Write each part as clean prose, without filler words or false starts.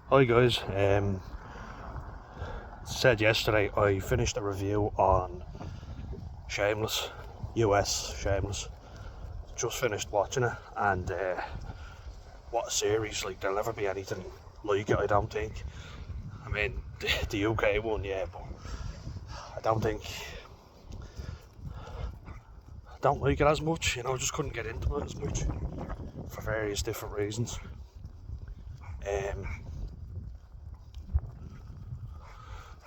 Hi guys, said yesterday I finished a review on Shameless US. Shameless, just finished watching it, and what a series. Like, there'll never be anything like it, I don't think. I mean, the UK one, yeah, but I don't like it as much, you know. I just couldn't get into it as much for various different reasons.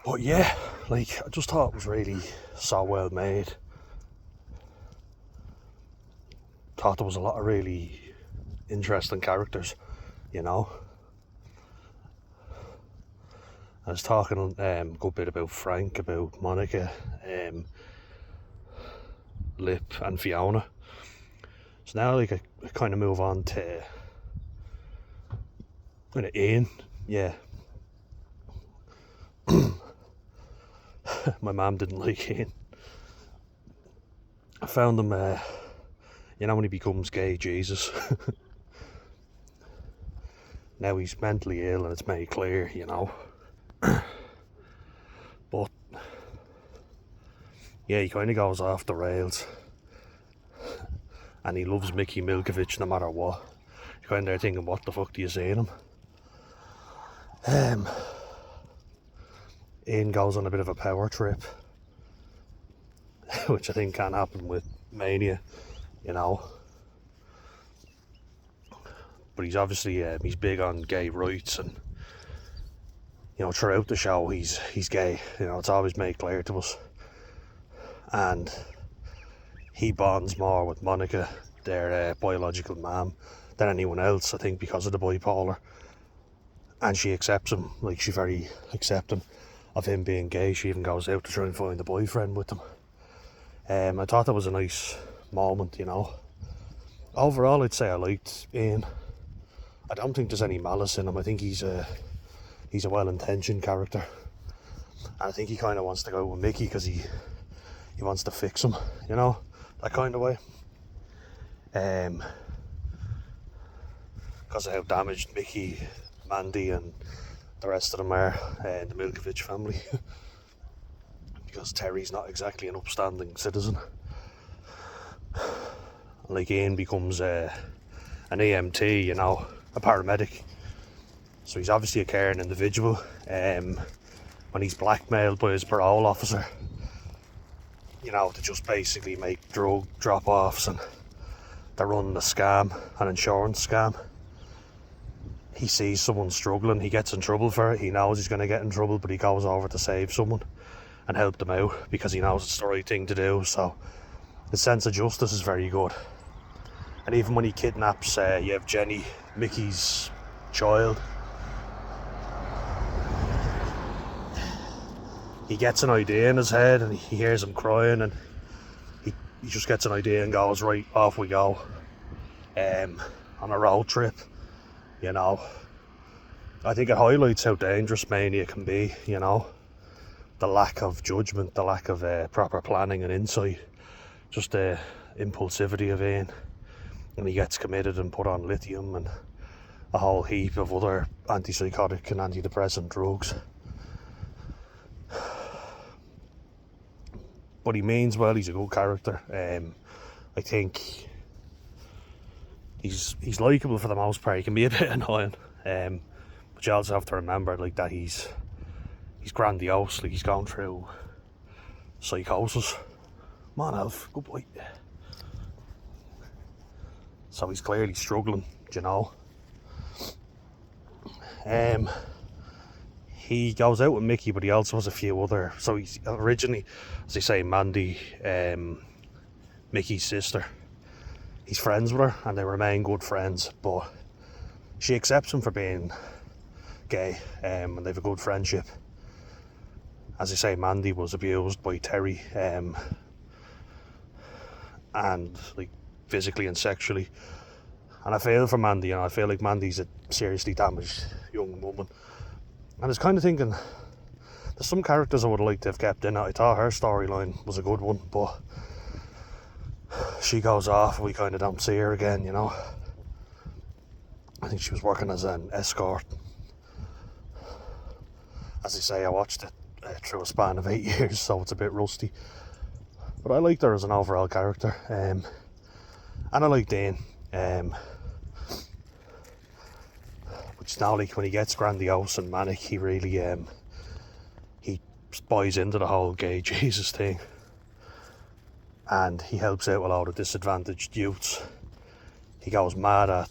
But yeah, like, I just thought it was really so well made. Thought there was a lot of really interesting characters, you know. I was talking a good bit about Frank, about Monica, Lip and Fiona. So now, like, I kind of move on to kind of Ian. Yeah, my mum didn't like Ian. I found him, you know, when he becomes gay, Jesus. Now he's mentally ill and it's made clear, you know. But yeah, he kind of goes off the rails, and he loves Mickey Milkovich no matter what. You're kind of there thinking, what the fuck do you say to him? Ian goes on a bit of a power trip, which I think can happen with mania, you know. But he's obviously he's big on gay rights, and you know, throughout the show he's gay. You know, it's always made clear to us. And he bonds more with Monica, their biological mom, than anyone else, I think, because of the bipolar. And she accepts him, like, she's very accepting of him being gay. She even goes out to try and find a boyfriend with him. I thought that was a nice moment, you know. Overall, I'd say I liked Ian. I don't think there's any malice in him. I think he's a well-intentioned character. And I think he kind of wants to go with Mickey because he wants to fix him, you know, that kind of way. Because of how damaged Mickey, Mandy and the rest of them are in the Milkovich family. Because Terry's not exactly an upstanding citizen. Like, Ian becomes an EMT, you know, a paramedic. So he's obviously a caring individual. When he's blackmailed by his parole officer, you know, to just basically make drug drop-offs, and they're running a scam, an insurance scam. He sees someone struggling, he gets in trouble for it, he knows he's going to get in trouble, but he goes over to save someone and help them out because he knows it's the right thing to do. So his sense of justice is very good. And even when he kidnaps you have Jenny, Mickey's child, he gets an idea in his head and he hears him crying, and he just gets an idea and goes, right, off we go, on a road trip, you know. I think it highlights how dangerous mania can be, you know. The lack of judgment, the lack of proper planning and insight, just the impulsivity of Ian. And he gets committed and put on lithium and a whole heap of other antipsychotic and antidepressant drugs. But he means well, he's a good character. I think he's likeable for the most part. He can be a bit annoying, but you also have to remember, like, that he's grandiose. Like, he's gone through psychosis. Come on, Alf, good boy. So he's clearly struggling, you know. He goes out with Mickey, but he also has a few other. So he's originally, as they say, Mandy, Mickey's sister. He's friends with her, and they remain good friends. But she accepts him for being gay, and they have a good friendship. As I say, Mandy was abused by Terry, and like, physically and sexually. And I feel for Mandy, you know. I feel like Mandy's a seriously damaged young woman. And I was kind of thinking, there's some characters I would have liked to have kept in it. I thought her storyline was a good one, but she goes off and we kind of don't see her again, you know. I think she was working as an escort. As I say, I watched it through a span of 8 years, so it's a bit rusty. But I liked her as an overall character, and I like Dean. Which now, like, when he gets grandiose and manic, he really he buys into the whole gay Jesus thing, and he helps out a lot of disadvantaged youths. He goes mad at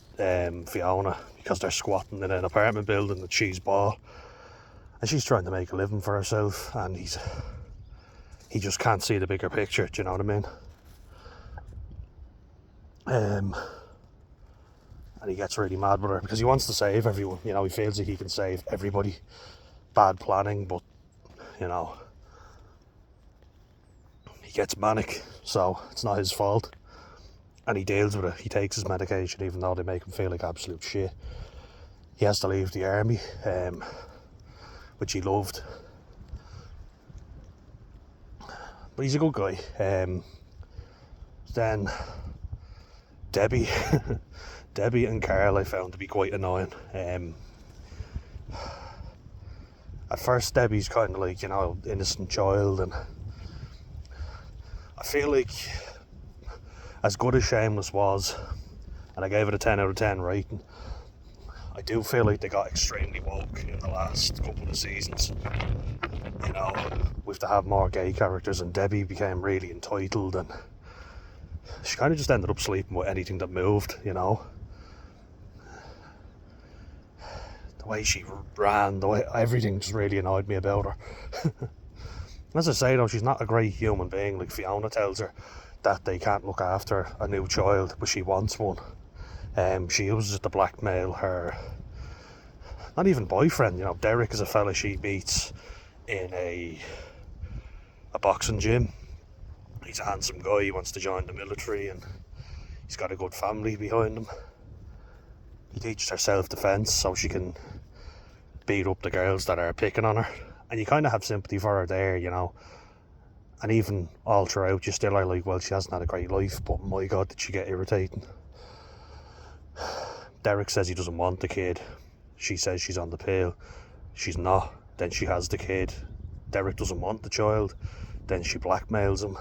Fiona because they're squatting in an apartment building that she's bought, and she's trying to make a living for herself, and he just can't see the bigger picture. Do you know what I mean? And he gets really mad with her because he wants to save everyone. You know, he feels like he can save everybody. Bad planning, but you know, he gets manic, so it's not his fault. And he deals with it. He takes his medication even though they make him feel like absolute shit. He has to leave the army, which he loved. But he's a good guy. Then Debbie Debbie and Carl I found to be quite annoying. At first Debbie's kind of like, you know, innocent child, and I feel like as good as Shameless was, and I gave it a 10 out of 10 rating, I do feel like they got extremely woke in the last couple of seasons. You know, we have to have more gay characters, and Debbie became really entitled, and she kind of just ended up sleeping with anything that moved, you know. The way she ran, the way everything just really annoyed me about her. As I say though, she's not a great human being. Like, Fiona tells her that they can't look after a new child, but she wants one. She uses it to blackmail her, not even boyfriend, you know. Derek is a fella she meets in a boxing gym. He's a handsome guy, he wants to join the military, and he's got a good family behind him. He teaches her self-defence so she can beat up the girls that are picking on her, and you kind of have sympathy for her there, you know. And even all throughout, you still are like, well, she hasn't had a great life, but my God, did she get irritating. Derek says he doesn't want the kid. She says she's on the pill. She's not. Then she has the kid. Derek doesn't want the child. Then she blackmails him.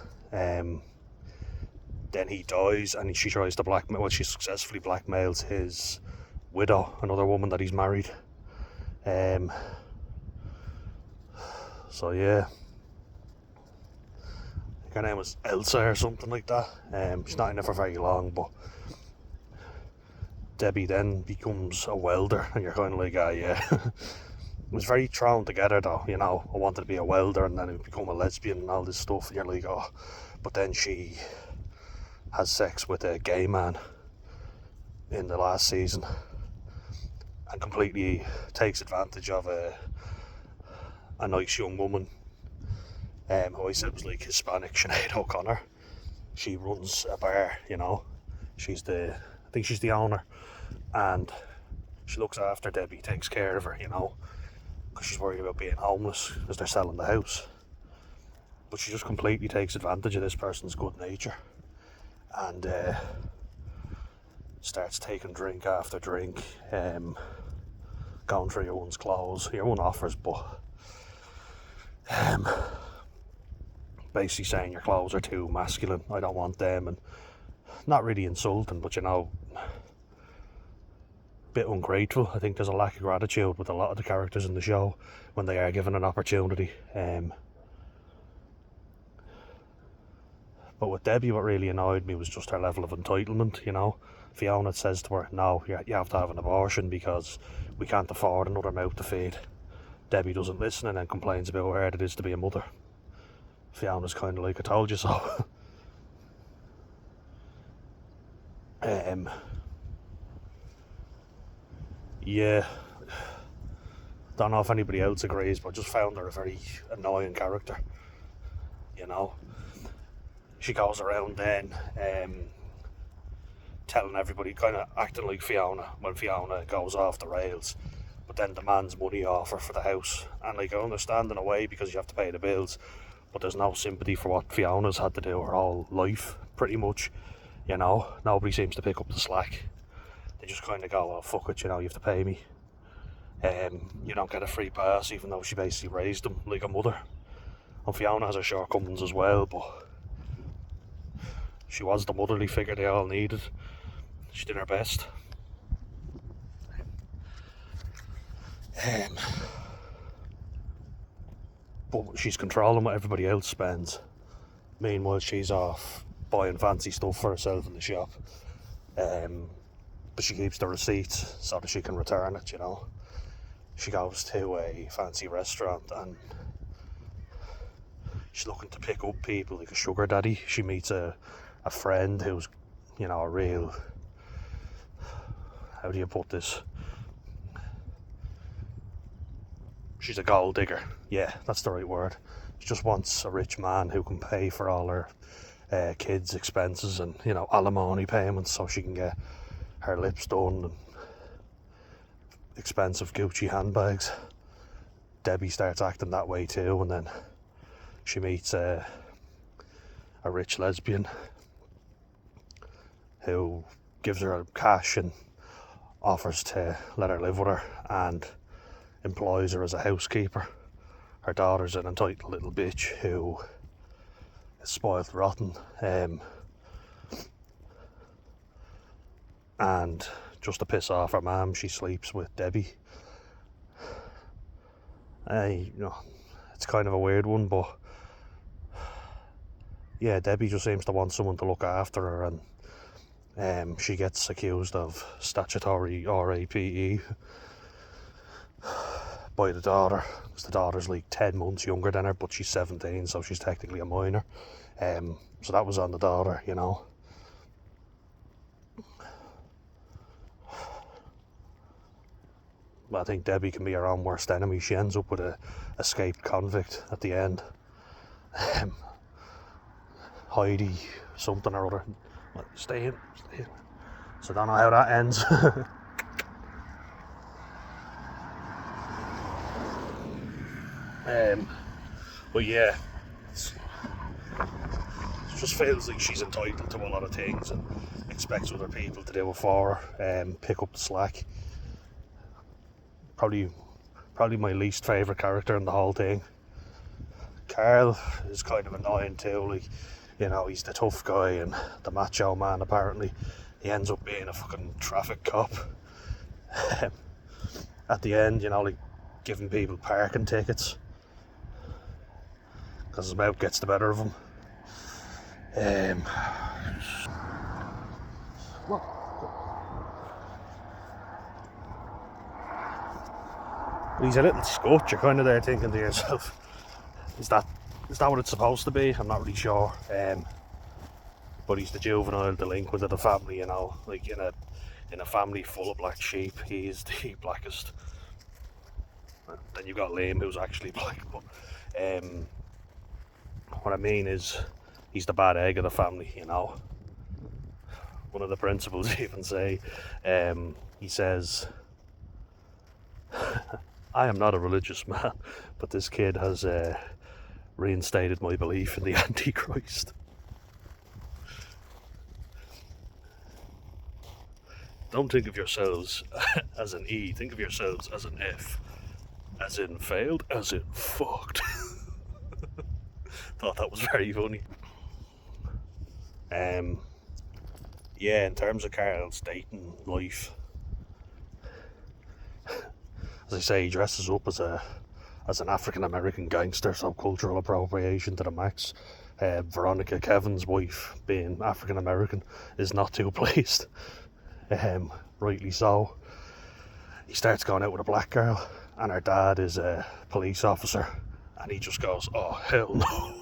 Then he dies, and she tries to blackmail. Well, she successfully blackmails his widow, another woman that he's married. So yeah, I think her name was Elsa or something like that. She's not in it for very long, but Debbie then becomes a welder, and you're kind of like, ah, yeah. It was very thrown together though, you know. I wanted to be a welder and then become a lesbian and all this stuff, and you're like, oh. But then she has sex with a gay man in the last season and completely takes advantage of a nice young woman, who I said was like Hispanic, Sinead O'Connor. She runs a bar, you know. I think she's the owner, and she looks after Debbie, takes care of her, you know, because she's worried about being homeless because they're selling the house. But she just completely takes advantage of this person's good nature, and starts taking drink after drink, going through your one's clothes, your own offers, but basically saying your clothes are too masculine, I don't want them, and not really insulting, but you know, bit ungrateful. I think there's a lack of gratitude with a lot of the characters in the show when they are given an opportunity. But with Debbie, what really annoyed me was just her level of entitlement, you know. Fiona says to her, no, you have to have an abortion because we can't afford another mouth to feed. Debbie doesn't listen and then complains about how hard it is to be a mother. Fiona's kind of like, I told you so. Yeah, don't know if anybody else agrees, but I just found her a very annoying character, you know. She goes around then telling everybody, kind of acting like Fiona when Fiona goes off the rails, but then demands money off her for the house. And like, I understand in a way because you have to pay the bills, but there's no sympathy for what Fiona's had to do her whole life, pretty much, you know. Nobody seems to pick up the slack. They just kind of go, oh fuck it, you know, you have to pay me. You don't get a free pass, even though she basically raised them like a mother. And Fiona has her shortcomings as well, but she was the motherly figure they all needed. She did her best. But she's controlling what everybody else spends. Meanwhile, she's off buying fancy stuff for herself in the shop. But she keeps the receipts so that she can return it, you know. She goes to a fancy restaurant and she's looking to pick up people like a sugar daddy. She meets a friend who's, you know, a real, how do you put this? She's a gold digger. Yeah, that's the right word. She just wants a rich man who can pay for all her kids' expenses and, you know, alimony payments so she can get her lips done and expensive Gucci handbags. Debbie starts acting that way too, and then she meets a rich lesbian who gives her cash and offers to let her live with her and employs her as a housekeeper. Her daughter's an entitled little bitch who is spoiled rotten, and just to piss off her mum, she sleeps with Debbie. You know, it's kind of a weird one, but yeah, Debbie just seems to want someone to look after her, and she gets accused of statutory RAPE by the daughter, because the daughter's like 10 months younger than her, but she's 17, so she's technically a minor. So that was on the daughter, you know. I think Debbie can be her own worst enemy. She ends up with a escaped convict at the end. Heidi something or other. Stay in. So I don't know how that ends. But yeah, it just feels like she's entitled to a lot of things and expects other people to do it for her, pick up the slack. Probably my least favourite character in the whole thing. Carl is kind of annoying too, like, you know, he's the tough guy and the macho man. Apparently he ends up being a fucking traffic cop at the end, you know, like giving people parking tickets because his mouth gets the better of him. He's a little scut. You're kind of there thinking to yourself, is that what it's supposed to be? I'm not really sure. But he's the juvenile delinquent of the family, you know, like in a family full of black sheep, he is the blackest. Then you've got Liam, who's actually black, but what I mean is he's the bad egg of the family, you know. One of the principals even say, he says, I am not a religious man, but this kid has reinstated my belief in the Antichrist. Don't think of yourselves as an E, think of yourselves as an F. As in failed, as in fucked. Thought that was very funny. Yeah, in terms of Carl's dating life, as I say, he dresses up as an African American gangster, so cultural appropriation to the max. Veronica, Kevin's wife, being African American, is not too pleased. Rightly so. He starts going out with a black girl, and her dad is a police officer, and he just goes, oh hell no.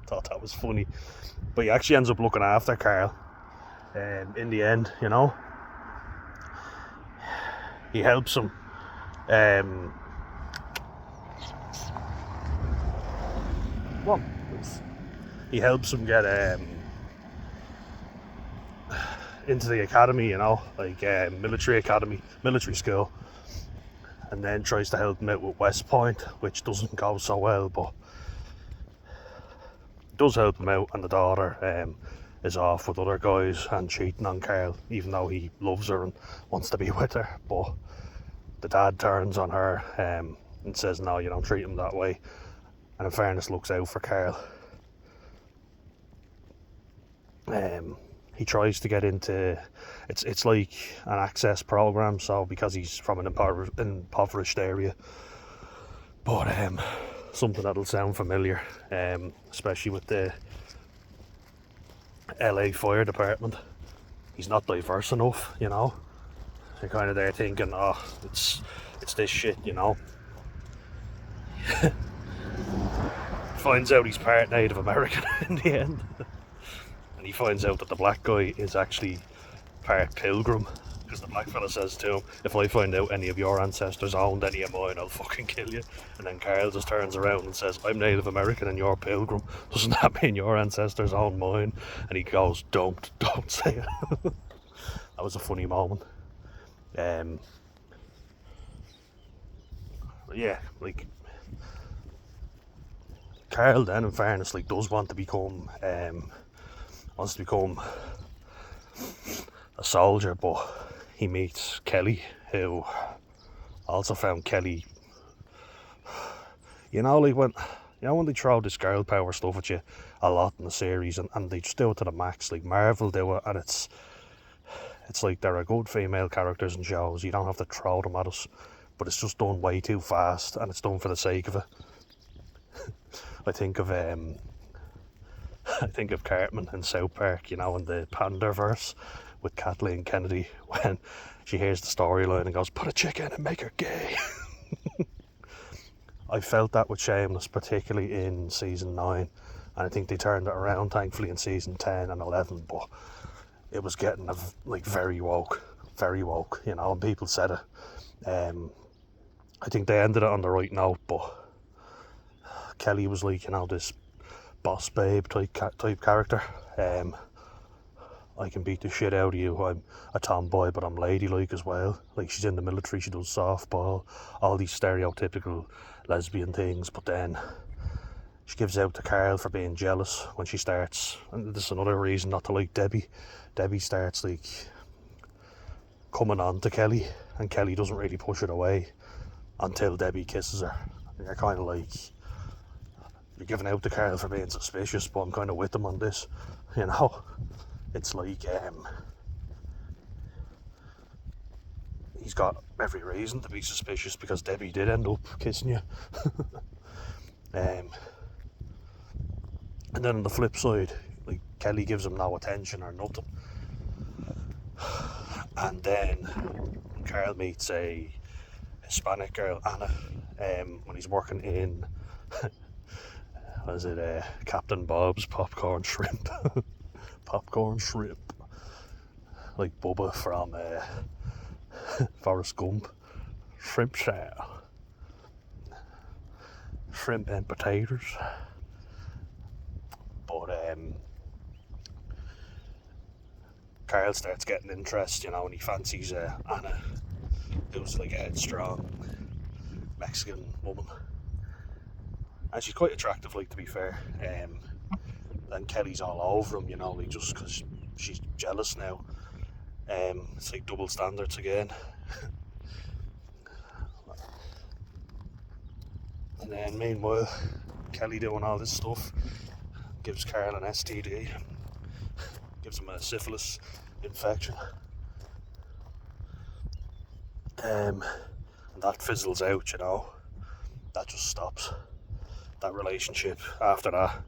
Thought that was funny. But he actually ends up looking after Carl in the end, you know. He helps him. He helps him get into the academy, you know, like military school, and then tries to help him out with West Point, which doesn't go so well, but does help him out. And the daughter is off with other guys and cheating on Carl, even though he loves her and wants to be with her. But the dad turns on her and says, no, you don't treat him that way. And in fairness, looks out for Carl. He tries to get into it's like an access program, so because he's from an impoverished area. But something that'll sound familiar, especially with the LA Fire Department. He's not diverse enough, you know. You're kind of there thinking, oh, it's this shit, you know. Finds out he's part Native American in the end. And he finds out that the black guy is actually part Pilgrim, because the black fella says to him, if I find out any of your ancestors owned any of mine, I'll fucking kill you. And then Carl just turns around and says, I'm Native American and you're Pilgrim. Doesn't that mean your ancestors own mine? And he goes, don't say it. That was a funny moment. Yeah, like Carl then, in fairness, like does want to become a soldier, but he meets Kelly, who also found Kelly, you know, like when they throw this girl power stuff at you a lot in the series, and they just do it to the max. Like Marvel do it, and it's like there are good female characters in shows, you don't have to throw them at us, but it's just done way too fast, and it's done for the sake of it. I think of Cartman in South Park, you know, in the Panderverse with Kathleen Kennedy, when she hears the storyline and goes, put a chick in and make her gay. I felt that with Shameless, particularly in season 9, and I think they turned it around thankfully in season 10 and 11, but it was getting like very woke, you know, and people said it. I think they ended it on the right note, but Kelly was like, you know, this boss babe type character. I can beat the shit out of you. I'm a tomboy, but I'm ladylike as well. Like, she's in the military, she does softball, all these stereotypical lesbian things. But then she gives out to Carl for being jealous when she starts. And this is another reason not to like Debbie. Debbie starts like coming on to Kelly, and Kelly doesn't really push it away until Debbie kisses her. And you're kind of like, you're giving out to Carl for being suspicious, but I'm kind of with him on this, you know. It's like he's got every reason to be suspicious because Debbie did end up kissing you. And then on the flip side, like Kelly gives him no attention or nothing. And then Carl meets a Hispanic girl, Anna, when he's working in Captain Bob's popcorn shrimp. Popcorn shrimp, like Bubba from Forrest Gump. Shrimp chow, shrimp and potatoes. But Carl starts getting interest, you know, and he fancies Anna, who's like a headstrong Mexican woman, and she's quite attractive, like, to be fair. And Kelly's all over him, you know, like, just because she's jealous now. It's like double standards again. And then meanwhile, Kelly doing all this stuff gives Carl an STD, gives him a syphilis infection. And that fizzles out, you know. That just stops that relationship after that.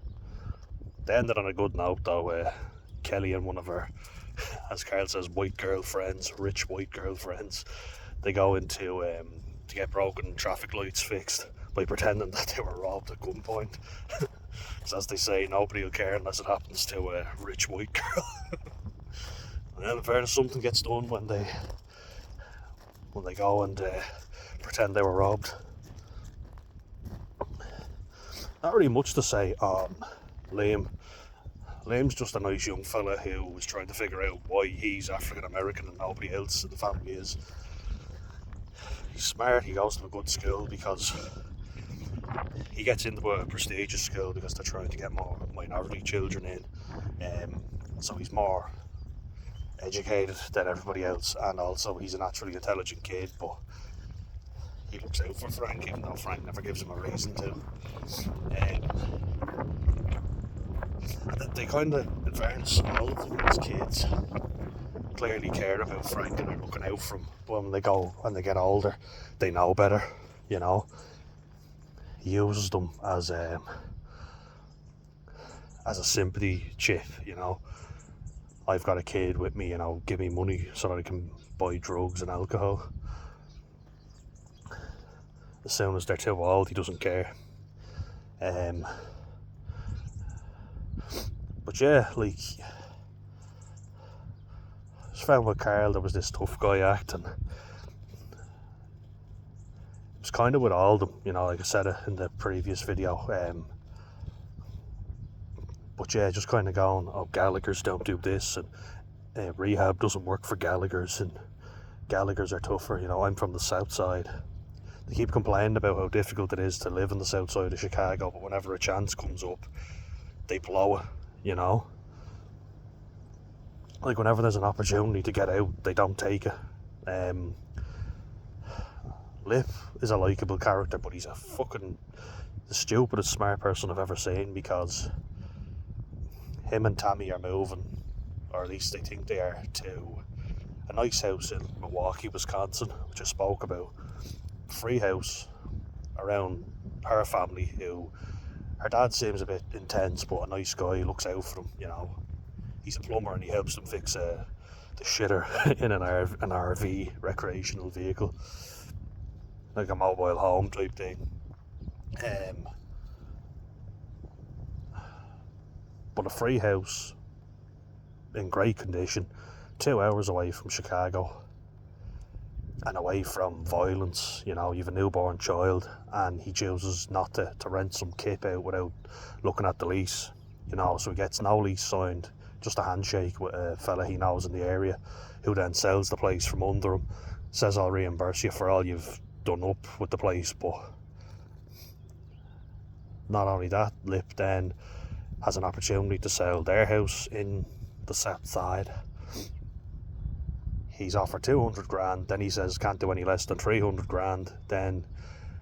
They ended on a good note though. Kelly and one of her, as Carl says, white girlfriends, rich white girlfriends, they go into to get broken traffic lights fixed by pretending that they were robbed at gunpoint. So as they say, nobody will care unless it happens to a rich white girl. And then in fairness, something gets done when they go and pretend they were robbed. Not really much to say on Liam. Liam's just a nice young fella who was trying to figure out why he's African American and nobody else in the family is. He's smart, he goes to a good school because he gets into a prestigious school because they're trying to get more minority children in. So he's more educated than everybody else, and also he's a naturally intelligent kid, but he looks out for Frank, even though Frank never gives him a reason to. And they kind of, in fairness, all of them as kids clearly care about Frank and are looking out for him. But when they get older, they know better, you know. He uses them as a sympathy chip, you know. I've got a kid with me, you know, give me money so that I can buy drugs and alcohol. As soon as they're too old, he doesn't care. But yeah, like, I just found with Carl there was this tough guy act, and it was kind of with all of them, you know, like I said it in the previous video. But yeah, just kind of going, oh, Gallagher's don't do this, and rehab doesn't work for Gallagher's, and Gallagher's are tougher. You know, I'm from the south side. They keep complaining about how difficult it is to live in the south side of Chicago, but whenever a chance comes up, they blow it, you know. Like, whenever there's an opportunity to get out, they don't take it. Lip is a likeable character, but he's the stupidest smart person I've ever seen, because him and Tammy are moving, or at least they think they are, to a nice house in Milwaukee, Wisconsin, which I spoke about. Free house around her family, who her dad seems a bit intense, but a nice guy, looks out for them, you know. He's a plumber and he helps them fix the shitter in an RV, recreational vehicle, like a mobile home type thing. But a free house in great condition, 2 hours away from Chicago and away from violence. You know, you have a newborn child and he chooses not to rent some kip out without looking at the lease, you know, so he gets no lease signed, just a handshake with a fella he knows in the area, who then sells the place from under him, says, I'll reimburse you for all you've done up with the place. But not only that, Lip then has an opportunity to sell their house in the south side. He's offered 200 grand, then he says can't do any less than 300 grand, then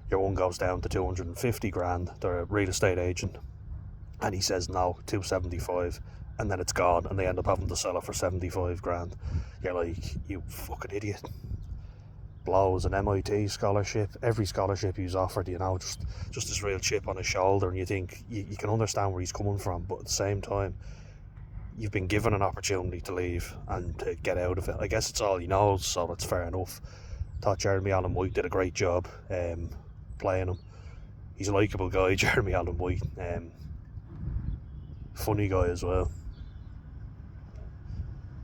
your one goes down to 250 grand, the real estate agent, and he says no, 275, and then it's gone, and they end up having to sell it for 75 grand. You're like, you fucking idiot. Blows an MIT scholarship, every scholarship he's offered, you know, just this real chip on his shoulder, and you think, you can understand where he's coming from, but at the same time, you've been given an opportunity to leave and to get out of it. I guess it's all he knows, so that's fair enough. Thought Jeremy Allen White did a great job playing him. He's a likeable guy, Jeremy Allen White. Funny guy as well.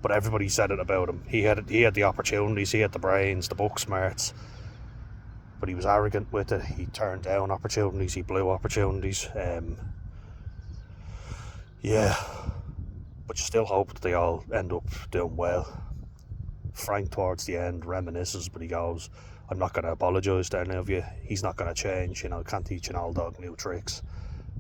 But everybody said it about him. He had the opportunities, he had the brains, the book smarts, but he was arrogant with it. He turned down opportunities, he blew opportunities. Yeah, but you still hope that they all end up doing well. Frank, towards the end, reminisces, but he goes, I'm not going to apologise to any of you. He's not going to change, you know, can't teach an old dog new tricks.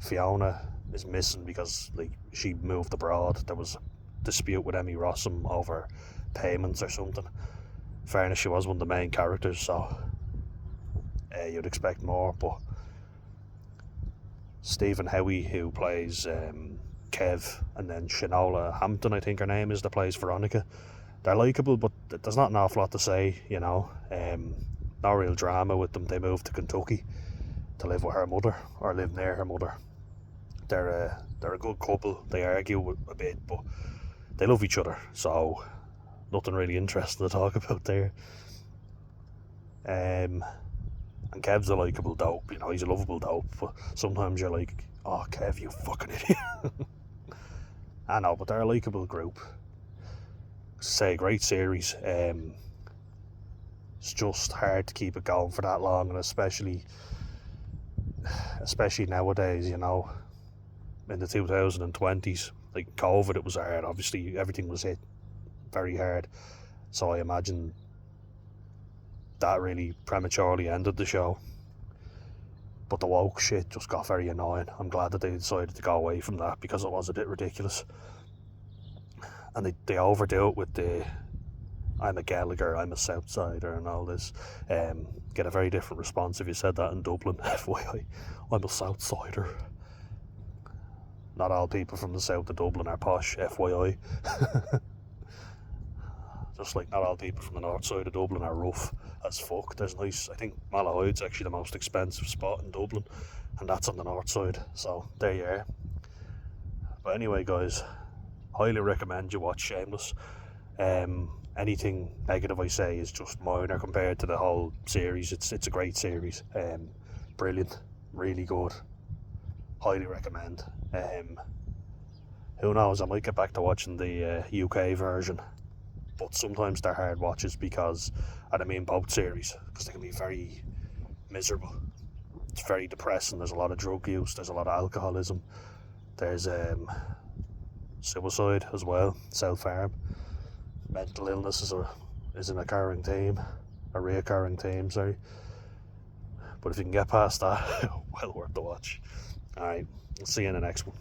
Fiona is missing because, like, she moved abroad. There was dispute with Emmy Rossum over payments or something. In fairness, she was one of the main characters, so you'd expect more. But Stephen Howie, who plays Kev, and then Shanola Hampton, I think her name is, that plays Veronica, they're likeable, but there's not an awful lot to say, you know. No real drama with them. They moved to Kentucky to live with her mother, or live near her mother. They're a good couple. They argue a bit, but they love each other, so nothing really interesting to talk about there. And Kev's a likeable dope, you know, he's a lovable dope, but sometimes you're like, oh, Kev, you fucking idiot. I know, but they're a likeable group. Say, great series. It's just hard to keep it going for that long, and especially nowadays, you know, in the 2020s, like COVID, it was hard. Obviously, everything was hit very hard. So I imagine that really prematurely ended the show. But the woke shit just got very annoying. I'm glad that they decided to go away from that, because it was a bit ridiculous. And they overdo it with the I'm a Gallagher, I'm a Southsider, and all this. Get a very different response if you said that in Dublin. FYI, I'm a Southsider. Not all people from the south of Dublin are posh, FYI. Just like not all people from the north side of Dublin are rough as fuck. There's nice, I think Malahyde's actually the most expensive spot in Dublin, and that's on the north side. So there you are. But anyway, guys, highly recommend you watch Shameless. Anything negative I say is just minor compared to the whole series. It's a great series. Brilliant, really good. Highly recommend. Who knows? I might get back to watching the UK version, but sometimes they're hard watches because, and I mean both series, because they can be very miserable. It's very depressing. There's a lot of drug use. There's a lot of alcoholism. There's suicide as well, self-harm. Mental illness is an occurring theme, a reoccurring theme, sorry. But if you can get past that, well worth the watch. Alright, I'll see you in the next one.